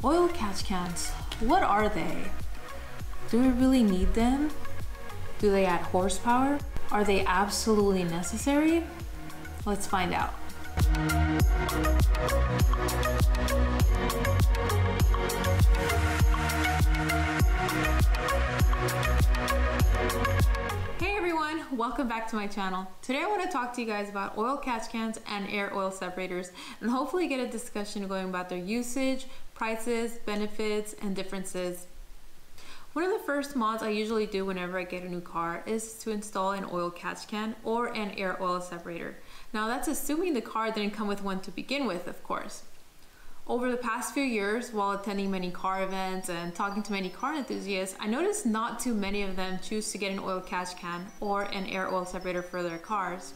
Oil catch cans, what are they? Do we really need them? Do they add horsepower? Are they absolutely necessary? Let's find out. Hey everyone, welcome back to my channel. Today I want to talk to you guys about oil catch cans and air oil separators and hopefully get a discussion going about their usage, prices, benefits, and differences. One of the first mods I usually do whenever I get a new car is to install an oil catch can or an air oil separator. Now that's assuming the car didn't come with one to begin with, of course. Over the past few years, while attending many car events and talking to many car enthusiasts, I noticed not too many of them choose to get an oil catch can or an air oil separator for their cars.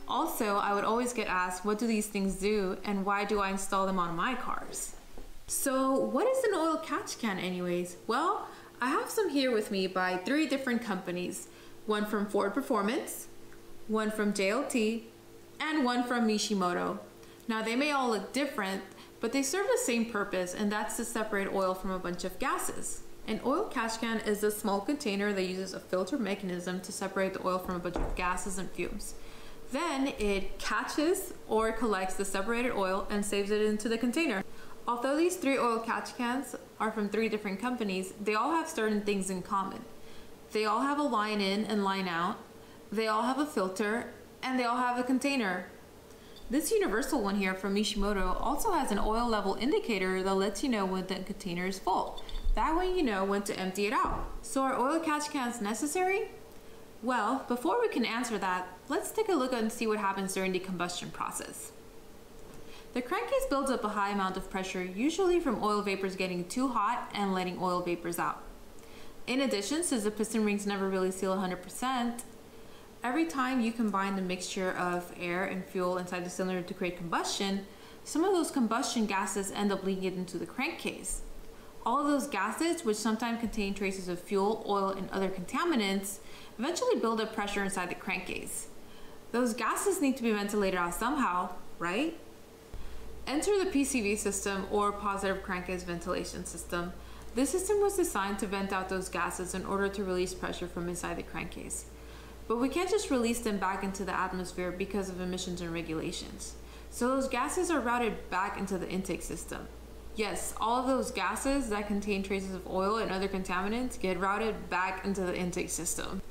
Also, I would always get asked, what do these things do and why do I install them on my cars? So what is an oil catch can anyways? Well, I have some here with me by 3 different companies. One from Ford Performance, one from JLT, and one from Mishimoto. Now they may all look different, but they serve the same purpose, and that's to separate oil from a bunch of gases. An oil catch can is a small container that uses a filter mechanism to separate the oil from a bunch of gases and fumes. Then it catches or collects the separated oil and saves it into the container. Although these 3 oil catch cans are from 3 different companies, they all have certain things in common. They all have a line in and line out, they all have a filter, and they all have a container. This universal one here from Mishimoto also has an oil level indicator that lets you know when the container is full. That way you know when to empty it out. So are oil catch cans necessary? Well, before we can answer that, let's take a look and see what happens during the combustion process. The crankcase builds up a high amount of pressure, usually from oil vapors getting too hot and letting oil vapors out. In addition, since the piston rings never really seal 100%, every time you combine the mixture of air and fuel inside the cylinder to create combustion, some of those combustion gases end up leaking into the crankcase. All of those gases, which sometimes contain traces of fuel, oil, and other contaminants, eventually build up pressure inside the crankcase. Those gases need to be ventilated out somehow, right? Enter the PCV system, or positive crankcase ventilation system. This system was designed to vent out those gases in order to release pressure from inside the crankcase. But we can't just release them back into the atmosphere because of emissions and regulations. So those gases are routed back into the intake system. Yes, all of those gases that contain traces of oil and other contaminants get routed back into the intake system.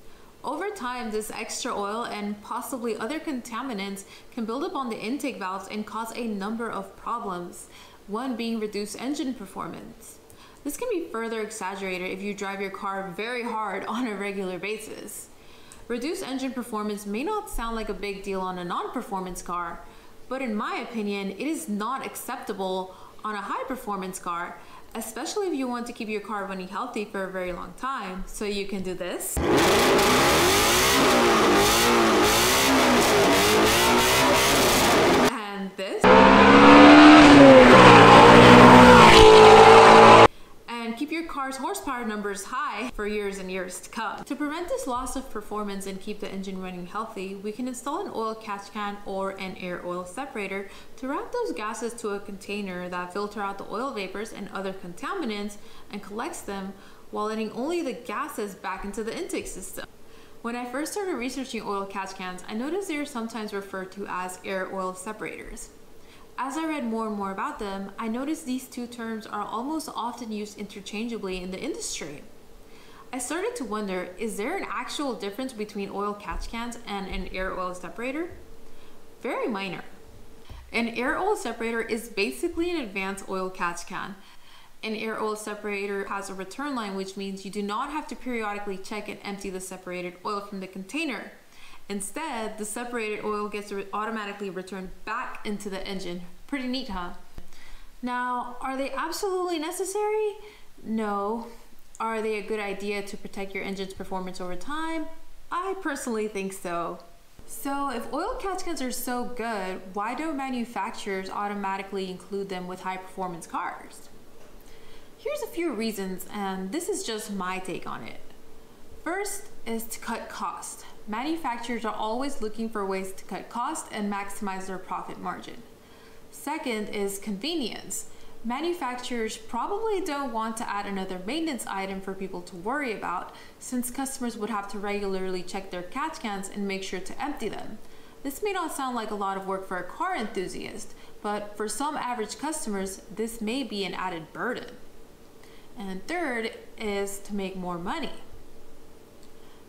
Over time, this extra oil and possibly other contaminants can build up on the intake valves and cause a number of problems, one being reduced engine performance. This can be further exaggerated if you drive your car very hard on a regular basis. Reduced engine performance may not sound like a big deal on a non-performance car, but in my opinion, it is not acceptable on a high-performance car, especially if you want to keep your car running healthy for a very long time. So you can do this. And this. And keep your car's horsepower numbers high for years and years to come. To prevent this loss of performance and keep the engine running healthy, we can install an oil catch can or an air oil separator to route those gases to a container that filter out the oil vapors and other contaminants and collects them while letting only the gases back into the intake system. When I first started researching oil catch cans, I noticed they are sometimes referred to as air oil separators. As I read more and more about them, I noticed these 2 terms are almost often used interchangeably in the industry. I started to wonder, is there an actual difference between oil catch cans and an air oil separator? Very minor. An air oil separator is basically an advanced oil catch can. An air oil separator has a return line, which means you do not have to periodically check and empty the separated oil from the container. Instead, the separated oil gets automatically returned back into the engine. Pretty neat, huh? Now, are they absolutely necessary? No. Are they a good idea to protect your engine's performance over time? I personally think so. So if oil catch cans are so good, why don't manufacturers automatically include them with high performance cars? Here's a few reasons, and this is just my take on it. First is to cut cost. Manufacturers are always looking for ways to cut cost and maximize their profit margin. Second is convenience. Manufacturers probably don't want to add another maintenance item for people to worry about, since customers would have to regularly check their catch cans and make sure to empty them. This may not sound like a lot of work for a car enthusiast, but for some average customers, this may be an added burden. And third is to make more money.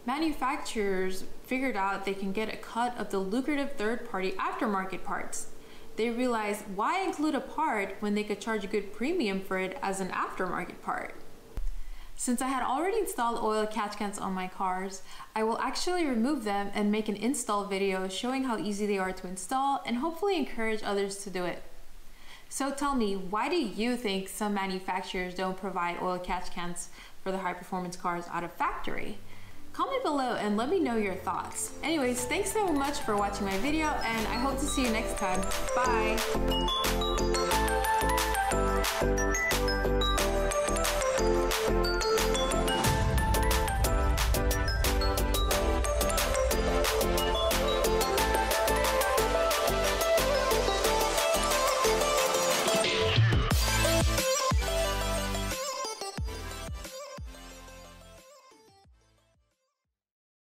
Manufacturers figured out they can get a cut of the lucrative third-party aftermarket parts. They realized, why include a part when they could charge a good premium for it as an aftermarket part? Since I had already installed oil catch cans on my cars, I will actually remove them and make an install video showing how easy they are to install and hopefully encourage others to do it. So tell me, why do you think some manufacturers don't provide oil catch cans for the high performance cars out of factory? Comment below and let me know your thoughts. Anyways, thanks so much for watching my video, and I hope to see you next time. Bye!